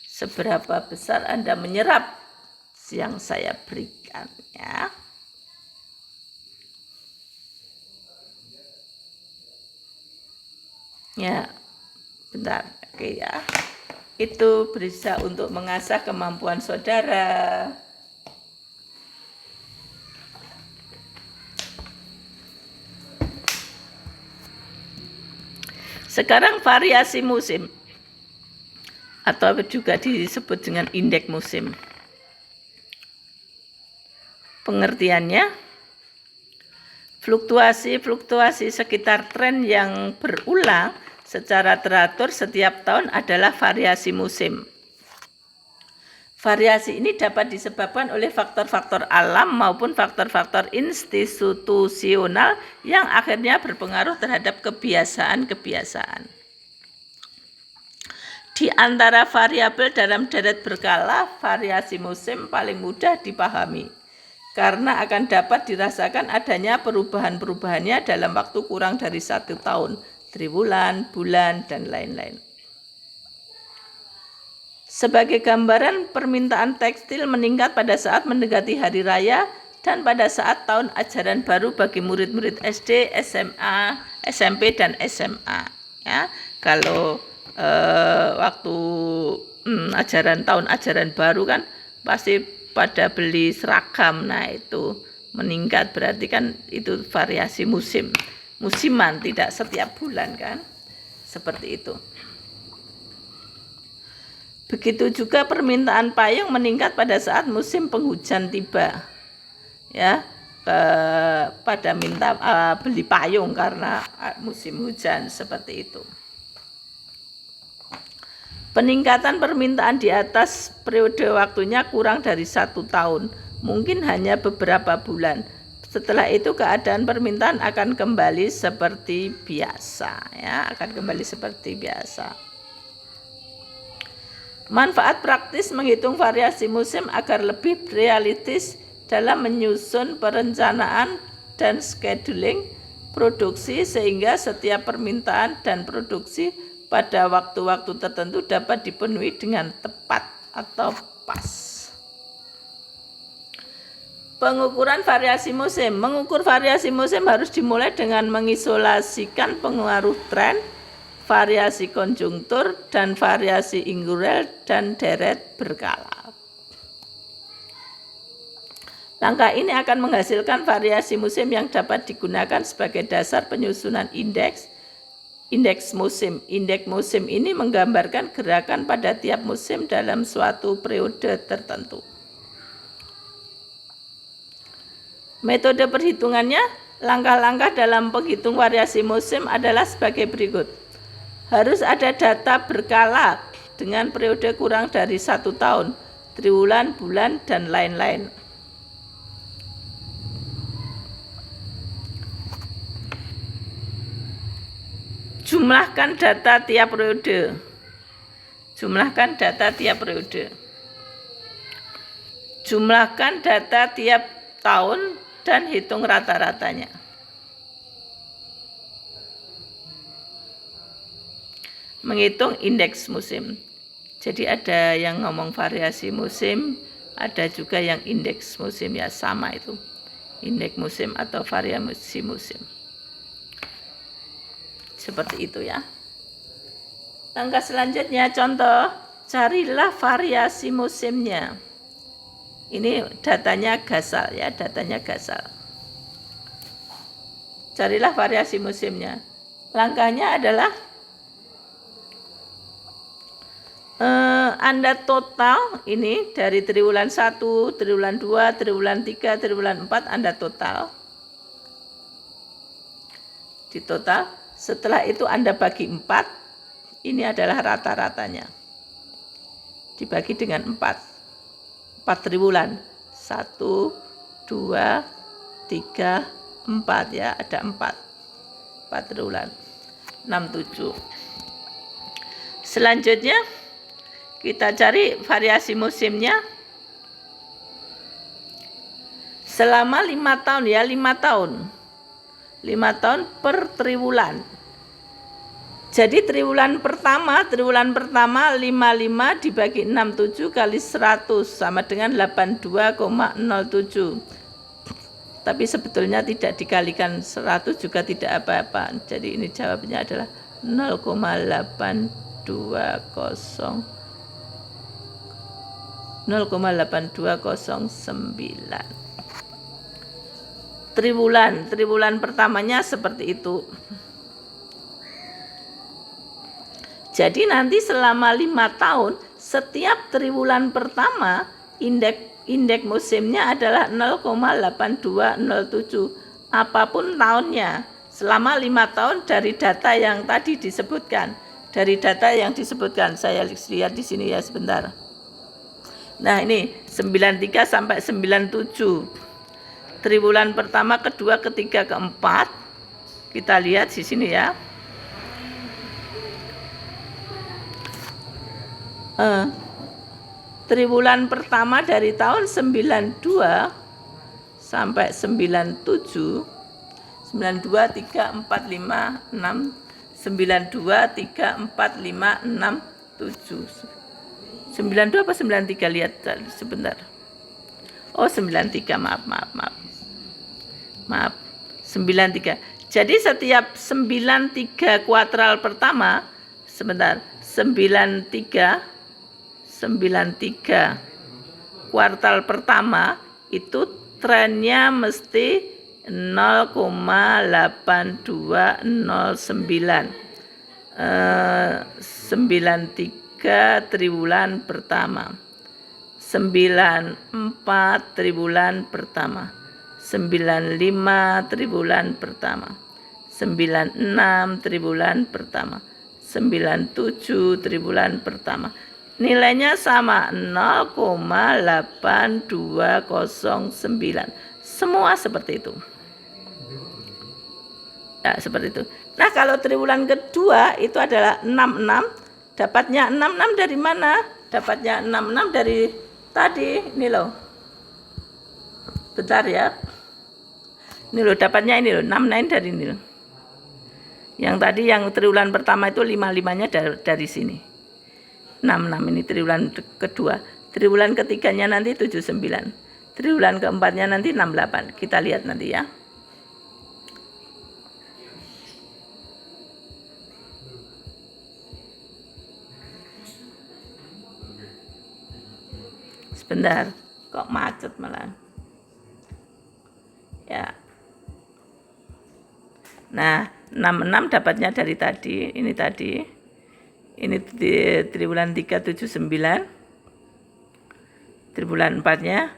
Seberapa besar Anda menyerap yang saya berikan ya. Ya, bentar. Oke ya. Itu bisa untuk mengasah kemampuan saudara. Sekarang variasi musim atau juga disebut dengan indeks musim. Pengertiannya, fluktuasi sekitar tren yang berulang secara teratur setiap tahun adalah variasi musim. Variasi ini dapat disebabkan oleh faktor-faktor alam maupun faktor-faktor institusional yang akhirnya berpengaruh terhadap kebiasaan-kebiasaan. Di antara variabel dalam deret berkala, variasi musim paling mudah dipahami karena akan dapat dirasakan adanya perubahan-perubahannya dalam waktu kurang dari 1 tahun, triwulan, bulan, dan lain-lain. Sebagai gambaran, permintaan tekstil meningkat pada saat mendekati hari raya dan pada saat tahun ajaran baru bagi murid-murid SD, SMA, SMP, dan SMA. Ya, kalau waktu tahun ajaran baru kan pasti pada beli seragam, nah itu meningkat berarti kan itu variasi musiman, tidak setiap bulan kan, seperti itu. Begitu juga permintaan payung meningkat pada saat musim penghujan tiba, ya, pada minta beli payung karena musim hujan seperti itu. Peningkatan permintaan di atas periode waktunya kurang dari 1 tahun, mungkin hanya beberapa bulan. Setelah itu keadaan permintaan akan kembali seperti biasa, ya, akan kembali seperti biasa. Manfaat praktis menghitung variasi musim agar lebih realistis dalam menyusun perencanaan dan scheduling produksi sehingga setiap permintaan dan produksi pada waktu-waktu tertentu dapat dipenuhi dengan tepat atau pas. Pengukuran variasi musim. Mengukur variasi musim harus dimulai dengan mengisolasikan pengaruh tren, variasi konjungtur, dan variasi ingural dan deret berkala. Langkah ini akan menghasilkan variasi musim yang dapat digunakan sebagai dasar penyusunan indeks musim. Indeks musim ini menggambarkan gerakan pada tiap musim dalam suatu periode tertentu. Metode perhitungannya, langkah-langkah dalam penghitung variasi musim adalah sebagai berikut. Harus ada data berkala dengan periode kurang dari 1 tahun, triwulan, bulan, dan lain-lain. Jumlahkan data tiap periode. Jumlahkan data tiap periode. Jumlahkan data tiap tahun dan hitung rata-ratanya. Menghitung indeks musim. Jadi ada yang ngomong variasi musim, ada juga yang indeks musim, ya sama itu. Indeks musim atau variasi musim. Seperti itu ya. Langkah selanjutnya, contoh, carilah variasi musimnya. Ini datanya Gasal ya, datanya Gasal. Carilah variasi musimnya. Langkahnya adalah Anda total ini dari triwulan 1, triwulan 2, triwulan 3, triwulan 4 Anda total. Di total. Setelah itu Anda bagi 4, ini adalah rata-ratanya. Dibagi dengan 4 triwulan. 1, 2, 3, 4 ya, ada 4 triwulan. 6, 7. Selanjutnya kita cari variasi musimnya. Selama 5 tahun ya, 5 tahun. 5 tahun per triwulan. Jadi triwulan pertama 55 dibagi 67 kali 100 sama dengan 82,07. Tapi sebetulnya tidak dikalikan 100 juga tidak apa-apa. Jadi ini jawabnya adalah 0,8209. Triwulan pertamanya seperti itu. Jadi nanti selama 5 tahun, setiap triwulan pertama indeks musimnya adalah 0,8207. Apapun tahunnya, selama 5 tahun dari data yang tadi disebutkan. Dari data yang disebutkan, saya lihat di sini ya sebentar. Nah ini 93 sampai 97. Triwulan pertama, kedua, ketiga, keempat. Kita lihat di sini ya. Triwulan pertama dari tahun 92 sampai 97, 92, 3, 4, 5, 6, 92, 3, 4, 5, 6, 7. 92 apa 93? Lihat sebentar. Oh 93, maaf 93. Jadi setiap 93 kuartal pertama, sebentar, 93 kuartal pertama itu trennya mesti 0,8209. 93 triwulan pertama, 94 triwulan pertama, 95 triwulan pertama, 96 triwulan pertama, 97 triwulan pertama. Nilainya sama 0,8209. Semua seperti itu. Ya, seperti itu. Nah, kalau triwulan kedua itu adalah 66. Dapatnya 66 dari mana? Dapatnya 66 dari tadi, ini loh. Bentar ya. Ini loh, dapatnya ini loh, 69 dari ini loh. Yang tadi yang triwulan pertama itu 55-nya dari sini. 66 ini triwulan kedua. Triwulan ketiganya nanti 79. Triwulan keempatnya nanti 68. Kita lihat nanti ya. Sebentar, kok macet malah. Ya. Nah, 66 dapatnya dari tadi, ini tadi. Ini triwulan 3 79. Triwulan 4-nya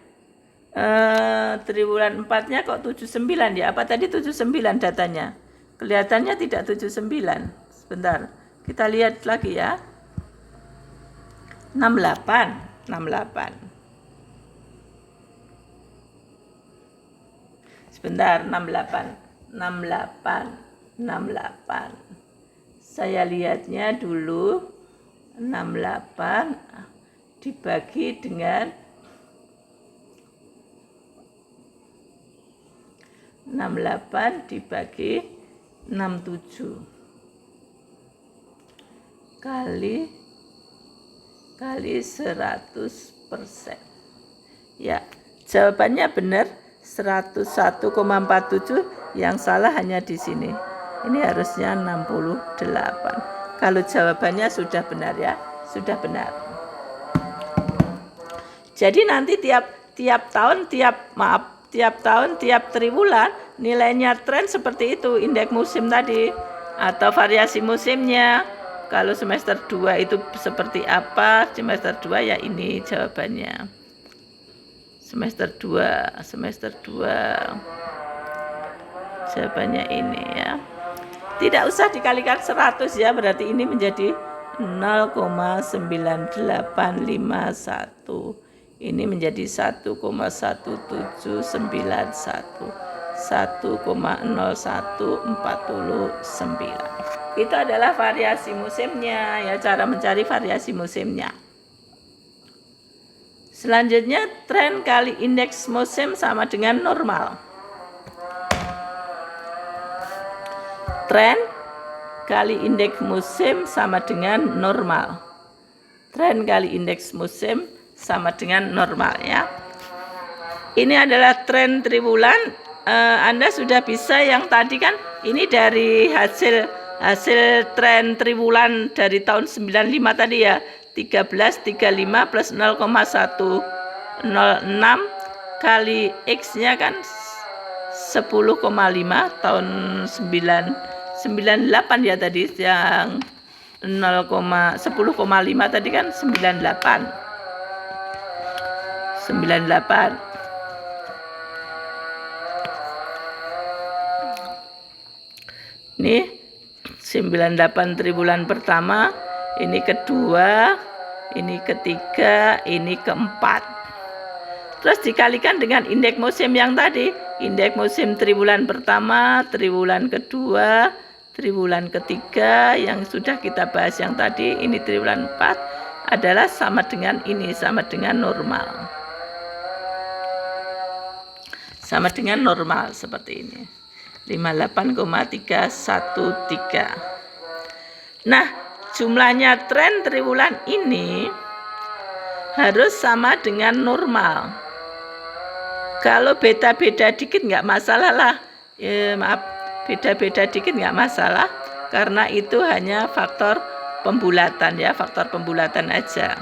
triwulan 4-nya kok 79 ya? Apa tadi 79 datanya? Kelihatannya tidak 79. Sebentar. Kita lihat lagi ya. 68. Sebentar, 68. Saya lihatnya dulu 68 dibagi dengan 68 dibagi 67 kali 100%. Ya, jawabannya benar 101,47, yang salah hanya di sini. Ini harusnya 68. Kalau jawabannya sudah benar ya, sudah benar. Jadi nanti tiap tahun, tiap triwulan nilainya tren seperti itu, indeks musim tadi atau variasi musimnya. Kalau semester 2 itu seperti apa? Semester 2 ya ini jawabannya. Semester 2 jawabannya ini ya. Tidak usah dikalikan 100 ya, berarti ini menjadi 0,9851. Ini menjadi 1,1791, 1,0149. Itu adalah variasi musimnya ya, cara mencari variasi musimnya. Selanjutnya, tren kali indeks musim sama dengan normal. Tren kali indeks musim sama dengan normal. Tren kali indeks musim sama dengan normal ya. Ini adalah tren triwulan. Anda sudah bisa yang tadi kan, ini dari hasil tren triwulan dari tahun 95 tadi ya. 1335 plus 0,106 kali X-nya kan 10,5 tahun 98 ya tadi, yang 10,5 tadi kan 98. Ini 98 triwulan pertama, ini kedua, ini ketiga, ini keempat. Terus dikalikan dengan indeks musim yang tadi, indeks musim triwulan pertama, triwulan kedua, triwulan ketiga yang sudah kita bahas yang tadi, ini triwulan 4 adalah sama dengan ini, sama dengan normal. Sama dengan normal seperti ini. 58,313. Nah, jumlahnya tren triwulan ini harus sama dengan normal. Kalau beda-beda dikit nggak masalah lah. Beda-beda dikit nggak masalah, karena itu hanya faktor pembulatan ya, faktor pembulatan aja.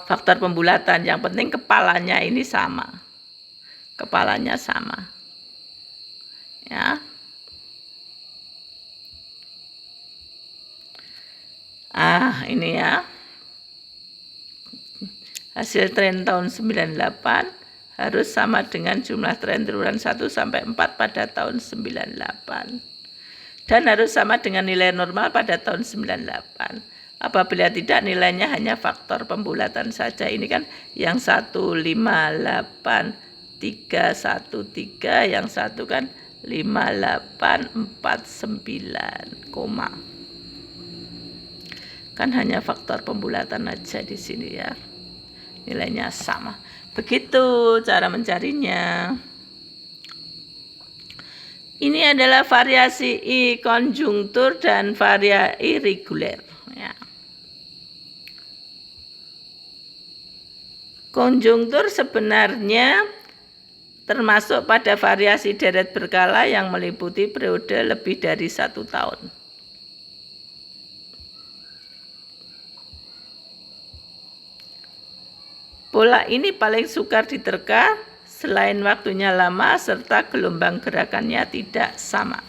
Faktor pembulatan, yang penting kepalanya ini sama. Kepalanya sama. Ya. Ini ya. Hasil tren tahun 98 harus sama dengan jumlah tren triwulan 1 sampai 4 pada tahun 98. Dan harus sama dengan nilai normal pada tahun 98. Apabila tidak, nilainya hanya faktor pembulatan saja. Ini kan yang 158 313, yang satu kan 5849, kan hanya faktor pembulatan aja di sini ya, nilainya sama. Begitu cara mencarinya. Ini adalah variasi I konjungtur dan variasi reguler ya. Konjungtur sebenarnya termasuk pada variasi deret berkala yang meliputi periode lebih dari 1 tahun. Pola ini paling sukar diterka selain waktunya lama serta gelombang gerakannya tidak sama.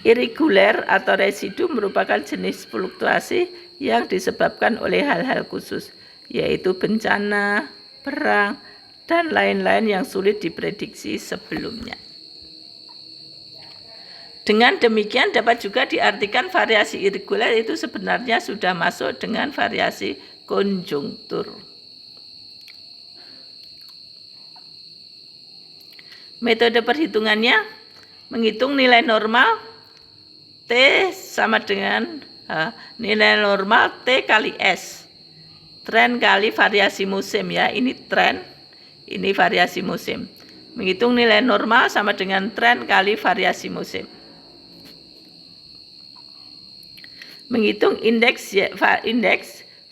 Irregular atau residu merupakan jenis fluktuasi yang disebabkan oleh hal-hal khusus, yaitu bencana, perang, dan lain-lain yang sulit diprediksi sebelumnya. Dengan demikian dapat juga diartikan variasi irregular itu sebenarnya sudah masuk dengan variasi konjungtur. Metode perhitungannya menghitung nilai normal T sama dengan nilai normal T kali S. Tren kali variasi musim ya, ini tren, ini variasi musim. Menghitung nilai normal sama dengan tren kali variasi musim. Menghitung indeks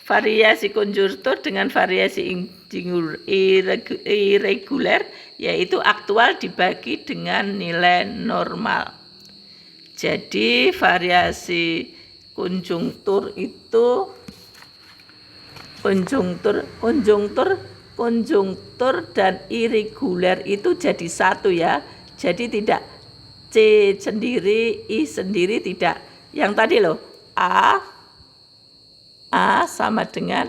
variasi konjungtur dengan variasi irregular, yaitu aktual dibagi dengan nilai normal. Jadi variasi konjungtur itu konjungtur dan irregular itu jadi satu ya. Jadi tidak C sendiri, I sendiri tidak. Yang tadi loh, A sama dengan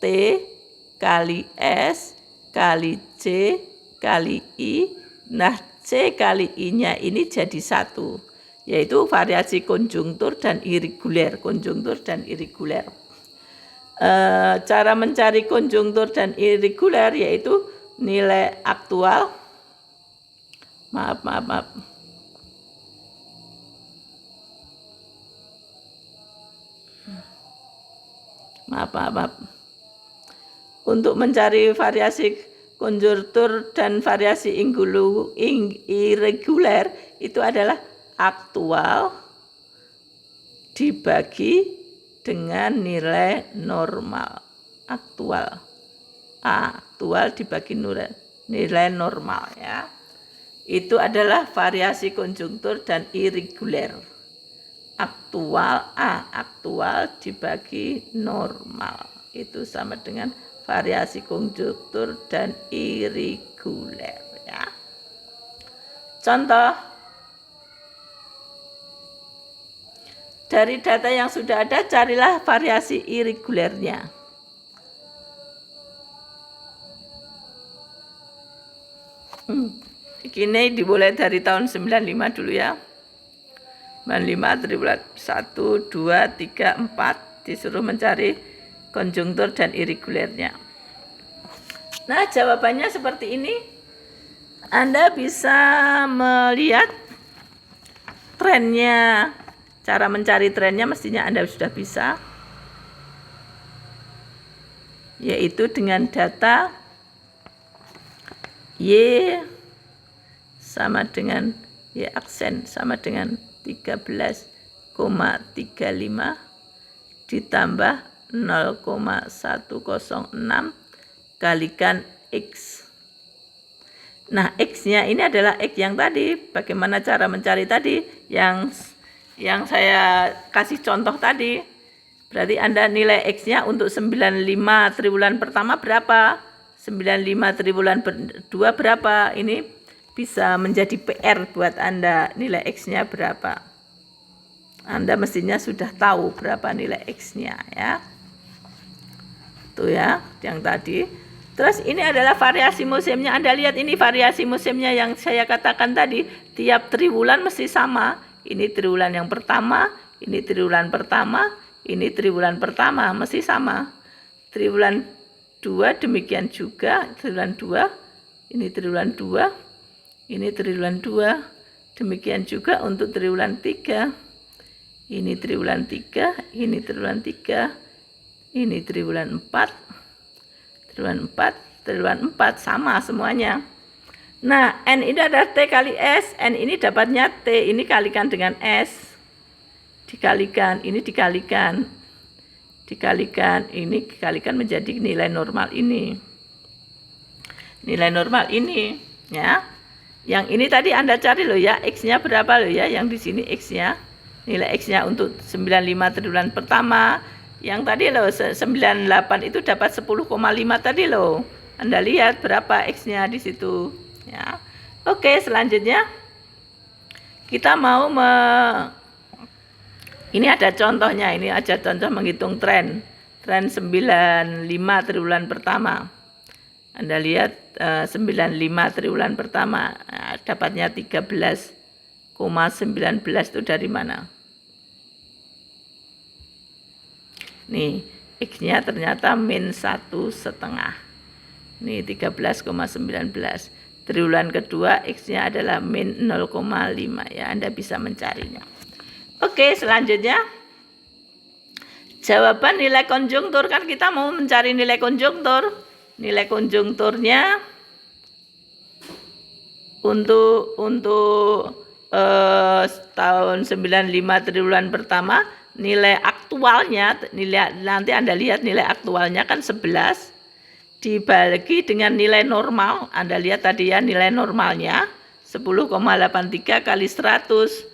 T kali S kali C kali I. Nah, C kali I-nya ini jadi satu, yaitu variasi konjungtur dan irregular. Cara mencari konjungtur dan irregular yaitu nilai aktual. Maaf. Untuk mencari variasi konjungtur dan variasi irregular itu adalah aktual dibagi dengan nilai normal. Aktual dibagi nilai normal ya. Itu adalah variasi konjungtur dan irregular. Aktual dibagi normal itu sama dengan variasi konjungtur dan irregular ya. Contoh, dari data yang sudah ada carilah variasi irregularnya. Ini dimulai dari tahun 95 dulu ya. 95 tribulan 1, 2, 3, 4 disuruh mencari konjungtur dan irregularnya. Nah, jawabannya seperti ini. Anda bisa melihat trennya, cara mencari trennya mestinya Anda sudah bisa, yaitu dengan data Y sama dengan Y aksen sama dengan 13,35 ditambah 0,106 kalikan X. Nah, X-nya ini adalah X yang tadi. Bagaimana cara mencari tadi? Yang saya kasih contoh tadi. Berarti Anda nilai X-nya untuk 95 triwulan pertama berapa? 95 triwulan kedua berapa? Ini bisa menjadi PR buat Anda, nilai X-nya berapa. Anda mestinya sudah tahu berapa nilai X-nya ya. Tuh ya, yang tadi. Terus ini adalah variasi musimnya. Anda lihat ini variasi musimnya yang saya katakan tadi. Tiap triwulan mesti sama. Ini triwulan yang pertama, ini triwulan pertama, ini triwulan pertama, mesti sama. Triwulan 2 demikian juga, triwulan 2, ini triwulan 2. Ini triwulan 2, demikian juga untuk triwulan 3. Ini triwulan 3, ini triwulan 3, ini triwulan 4, triwulan 4 sama semuanya. Nah, N ini adalah T kali S, N ini dapatnya T, ini kalikan dengan S. Dikalikan, ini dikalikan, ini dikalikan menjadi nilai normal ini. Nilai normal ini, ya. Yang ini tadi Anda cari loh ya, X-nya berapa loh ya, yang di sini X-nya. Nilai X-nya untuk 95 triwulan pertama. Yang tadi loh 98 itu dapat 10,5 tadi loh. Anda lihat berapa X-nya di situ ya. Oke, selanjutnya kita mau ini ada contohnya, ini aja contoh menghitung tren 95 triwulan pertama. Anda lihat 95 triwulan pertama, nah, dapatnya 13,19 itu dari mana? Nih, X-nya ternyata min 1,5. Ini 13,19. Triwulan kedua X-nya adalah min 0,5 ya, Anda bisa mencarinya. Oke, selanjutnya jawaban nilai konjungtur, kan kita mau mencari nilai konjungtur. Nilai konjungturnya untuk tahun 95 triwulan pertama, nilai aktualnya, nanti Anda lihat nilai aktualnya kan 11 dibagi dengan nilai normal. Anda lihat tadi ya, nilai normalnya 10,83 kali 100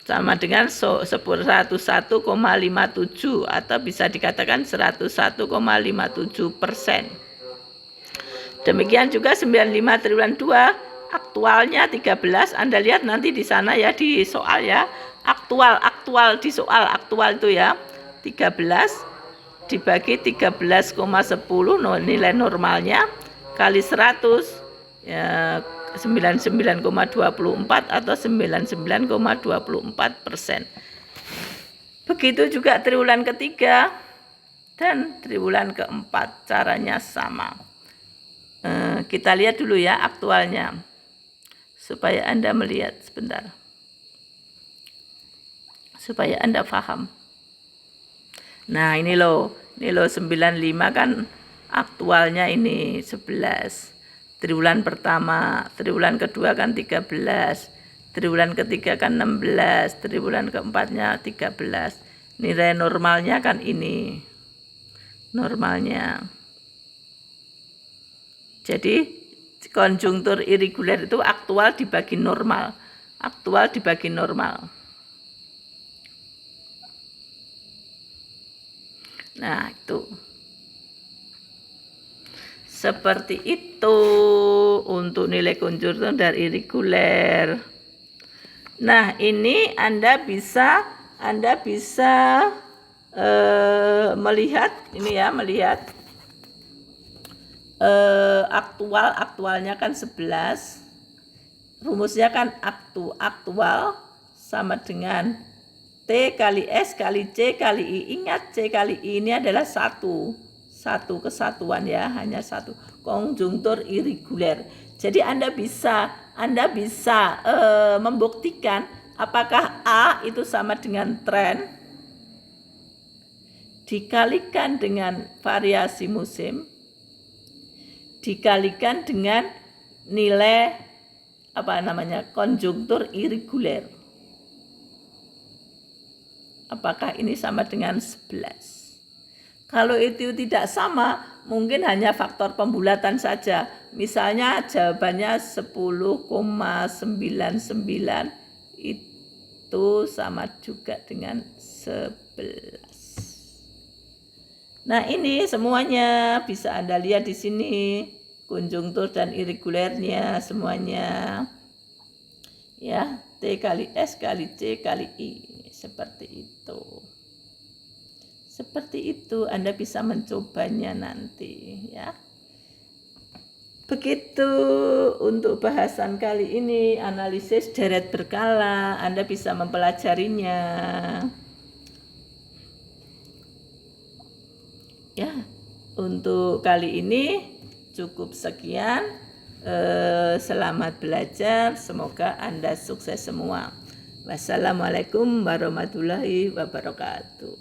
sama dengan 101,57 atau bisa dikatakan 101,57%. Demikian juga 95 triwulan 2 aktualnya 13. Anda lihat nanti di sana ya, di soal ya, aktual di soal aktual itu ya 13 dibagi 13,10 nilai normalnya kali 100 ya 99,24 atau 99,24%. Begitu juga triwulan ketiga dan triwulan keempat, caranya sama. Kita lihat dulu ya aktualnya supaya Anda melihat sebentar, supaya Anda paham. Nah ini loh 95 kan aktualnya ini 11. Triwulan pertama, triwulan kedua kan 13, triwulan ketiga kan 16, triwulan keempatnya 13. Nilai normalnya kan ini, normalnya. Jadi konjungtur irregular itu aktual dibagi normal, aktual dibagi normal. Nah itu. Seperti itu untuk nilai konjungtur dan irregular. Nah, ini Anda bisa melihat ini ya, melihat aktualnya kan 11. Rumusnya kan aktual sama dengan T kali S kali C kali I. Ingat C kali I ini adalah satu kesatuan ya, hanya satu, konjungtur irregular. Jadi Anda bisa membuktikan apakah A itu sama dengan tren dikalikan dengan variasi musim dikalikan dengan nilai konjungtur irregular. Apakah ini sama dengan 11? Kalau itu tidak sama, mungkin hanya faktor pembulatan saja. Misalnya jawabannya 10,99 itu sama juga dengan 11. Nah, ini semuanya bisa Anda lihat di sini, konjungtur dan irregularnya semuanya. Ya, T kali S kali C kali I, seperti itu. Seperti itu, Anda bisa mencobanya nanti ya. Begitu untuk bahasan kali ini, analisis deret berkala, Anda bisa mempelajarinya. Ya, untuk kali ini cukup sekian. Selamat belajar, semoga Anda sukses semua. Wassalamualaikum warahmatullahi wabarakatuh.